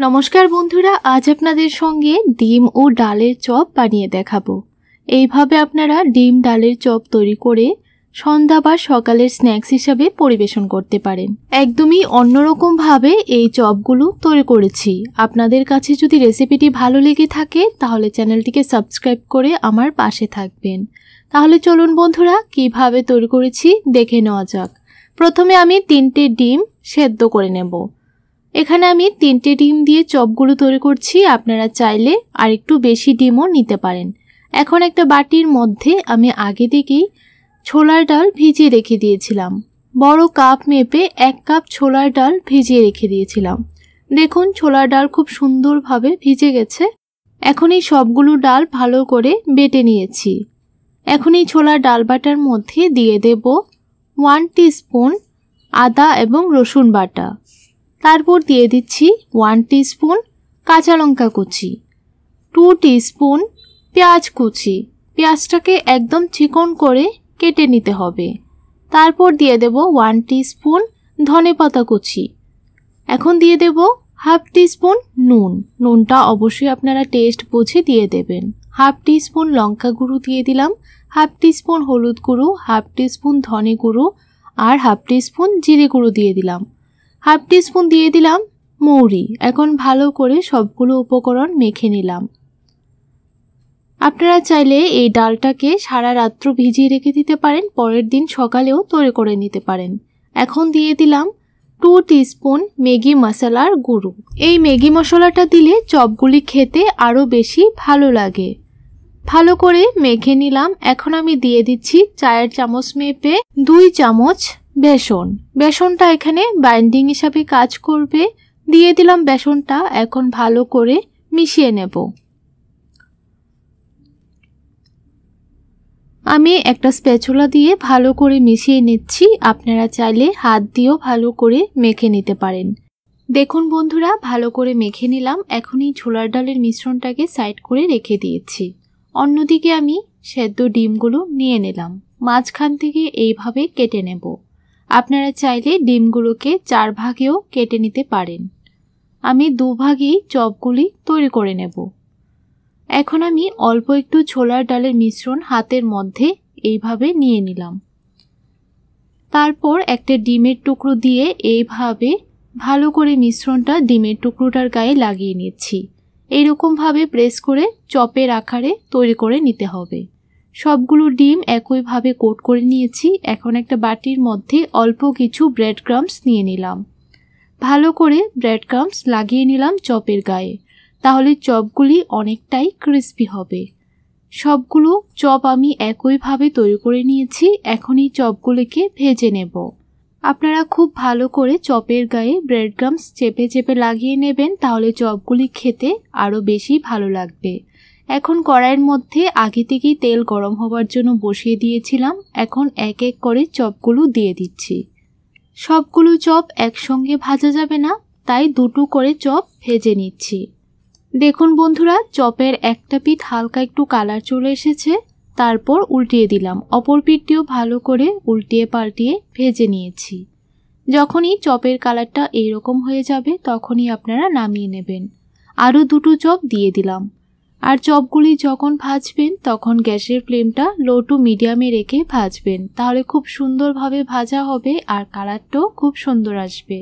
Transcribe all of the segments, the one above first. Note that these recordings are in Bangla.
নমস্কার বন্ধুরা, আজ আপনাদের সঙ্গে ডিম ও ডালের চপ বানিয়ে দেখাবো। এইভাবে আপনারা ডিম ডালের চপ তৈরি করে সন্ধ্যা বা সকালের স্ন্যাক্স হিসাবে পরিবেশন করতে পারেন। একদমই অন্যরকম ভাবে এই চপগুলো তৈরি করেছি। আপনাদের কাছে যদি রেসিপিটি ভালো লেগে থাকে তাহলে চ্যানেলটিকে সাবস্ক্রাইব করে আমার পাশে থাকবেন। তাহলে চলুন বন্ধুরা, কিভাবে তৈরি করেছি দেখে নেওয়া যাক। প্রথমে আমি 3টে ডিম সেদ্ধ করে নেব। এখানে আমি 3টে ডিম দিয়ে চপগুলো তৈরি করছি। আপনারা চাইলে আর একটু বেশি ডিমও নিতে পারেন। এখন একটা বাটির মধ্যে আমি আগে থেকেই ছোলার ডাল ভিজিয়ে রেখে দিয়েছিলাম। বড় কাপ মেপে 1 কাপ ছোলার ডাল ভিজিয়ে রেখে দিয়েছিলাম। দেখুন ছোলার ডাল খুব সুন্দরভাবে ভিজে গেছে। এখন এই সবগুলো ডাল ভালো করে বেটে নিয়েছি। এখন এই ছোলার ডাল বাটার মধ্যে দিয়ে দেব 1 টিস্পুন আদা এবং রসুন বাটা। তারপর দিয়ে দিচ্ছি 1 টিস্পুন কাঁচা লঙ্কা কুচি, 2 টিস্পুন পেঁয়াজ কুচি। পেঁয়াজটাকে একদম চিকন করে কেটে নিতে হবে। তারপর দিয়ে দেব 1 টিস্পুন ধনেপাতা কুচি। এখন দিয়ে দেব হাফ টিস্পুন নুন। নুনটা অবশ্যই আপনারা টেস্ট বুঝে দিয়ে দেবেন। হাফ টিস্পুন লঙ্কা গুঁড়ো দিয়ে দিলাম, হাফ টিস্পুন হলুদ গুঁড়ো, হাফ টিস্পুন ধনে গুঁড়ো আর হাফ টিস্পুন জিরে গুঁড়ো দিয়ে দিলাম। হাফ টিস্পুন দিয়ে দিলাম মৌরি। এখন ভালো করে সবগুলো উপকরণ মেখে নিলাম। আপনারা চাইলে এই ডালটাকে সারা রাত্র ভিজিয়ে রেখে দিতে পারেন, পরের দিন সকালেও তৈরি করে নিতে পারেন। এখন দিয়ে দিলাম 2 টিস্পুন ম্যাগি মশলার গুঁড়ো। এই ম্যাগি মশলাটা দিলে চপগুলি খেতে আরও বেশি ভালো লাগে। ভালো করে মেখে নিলাম। এখন আমি দিয়ে দিচ্ছি চায়ের চামচ মেপে 2 চামচ বেসন। বেসনটা এখানে বাইন্ডিং হিসাবে কাজ করবে। দিয়ে দিলাম বেসনটা। এখন ভালো করে মিশিয়ে নেব। আমি একটা স্প্যাচুলা দিয়ে ভালো করে মিশিয়ে নিচ্ছি। আপনারা চাইলে হাত দিয়েও ভালো করে মেখে নিতে পারেন। দেখুন বন্ধুরা, ভালো করে মেখে নিলাম। এখন এই ছোলার ডালের মিশ্রণটাকে সাইড করে রেখে দিয়েছি। অন্যদিকে আমি সেদ্ধ ডিমগুলো নিয়ে নিলাম। মাঝখান থেকে এইভাবে কেটে নেব। আপনারা চাইলে ডিমগুলোকে 4 ভাগেও কেটে নিতে পারেন। আমি 2 ভাগেই চপগুলি তৈরি করে নেব। এখন আমি অল্প একটু ছোলার ডালের মিশ্রণ হাতের মধ্যে এইভাবে নিয়ে নিলাম। তারপর একটা ডিমের টুকরো দিয়ে এইভাবে ভালো করে মিশ্রণটা ডিমের টুকরোটার গায়ে লাগিয়ে নিচ্ছি। এইরকমভাবে প্রেস করে চপের আকারে তৈরি করে নিতে হবে। সবগুলো ডিম একইভাবে কোট করে নিয়েছি। এখন একটা বাটির মধ্যে অল্প কিছু ব্রেড ক্রাম্বস নিয়ে নিলাম। ভালো করে ব্রেড ক্রাম্বস লাগিয়ে নিলাম চপের গায়ে। তাহলে চপগুলি অনেকটাই ক্রিস্পি হবে। সবগুলো চপ আমি একইভাবে তৈরি করে নিয়েছি। এখন এই চপগুলিকে ভেজে নেব। আপনারা খুব ভালো করে চপের গায়ে ব্রেড ক্রাম্বস চেপে চেপে লাগিয়ে নেবেন, তাহলে চপগুলি খেতে আরও বেশি ভালো লাগবে। এখন কড়াইয়ের মধ্যে আগে থেকেই তেল গরম হবার জন্য বসিয়ে দিয়েছিলাম। এখন এক এক করে চপগুলো দিয়ে দিচ্ছি। সবগুলো চপ একসঙ্গে ভাজা যাবে না, তাই 2টো করে চপ ভেজে নিচ্ছি। দেখুন বন্ধুরা, চপের একটা পিঠ হালকা একটু কালার চলে এসেছে। তারপর উল্টিয়ে দিলাম। অপর পিঠটিও ভালো করে উল্টিয়ে পাল্টিয়ে ভেজে নিয়েছি। যখনই চপের কালারটা এইরকম হয়ে যাবে তখনই আপনারা নামিয়ে নেবেন। আরও 2টো চপ দিয়ে দিলাম। আর চপগুলি যখন ভাজবেন তখন গ্যাসের ফ্লেমটা লো টু মিডিয়ামে রেখে ভাজবেন, তাহলে খুব সুন্দরভাবে ভাজা হবে আর কালারটাও খুব সুন্দর আসবে।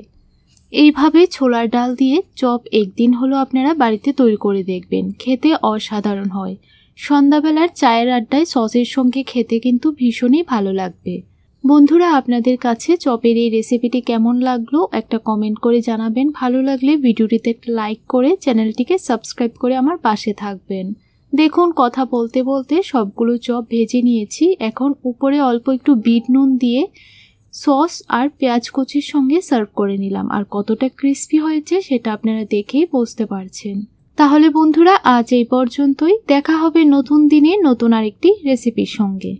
এইভাবে ছোলার ডাল দিয়ে চপ একদিন হলো আপনারা বাড়িতে তৈরি করে দেখবেন, খেতে অসাধারণ হয়। সন্ধ্যাবেলার চায়ের আড্ডায় সসের সঙ্গে খেতে কিন্তু ভীষণই ভালো লাগবে। বন্ধুরা, আপনাদের কাছে চপের এই রেসিপিটি কেমন লাগলো একটা কমেন্ট করে জানাবেন। ভালো লাগলে ভিডিওটিতে একটা লাইক করে চ্যানেলটিকে সাবস্ক্রাইব করে আমার পাশে থাকবেন। দেখুন কথা বলতে বলতে সবগুলো চপ ভেজে নিয়েছি। এখন উপরে অল্প একটু বিট নুন দিয়ে সস আর পেঁয়াজ কুচির সঙ্গে সার্ভ করে নিলাম। আর কতটা ক্রিস্পি হয়েছে সেটা আপনারা দেখেই বুঝতে পারছেন। তাহলে বন্ধুরা, আজ এই পর্যন্তই। দেখা হবে নতুন দিনে নতুন আরেকটি রেসিপির সঙ্গে।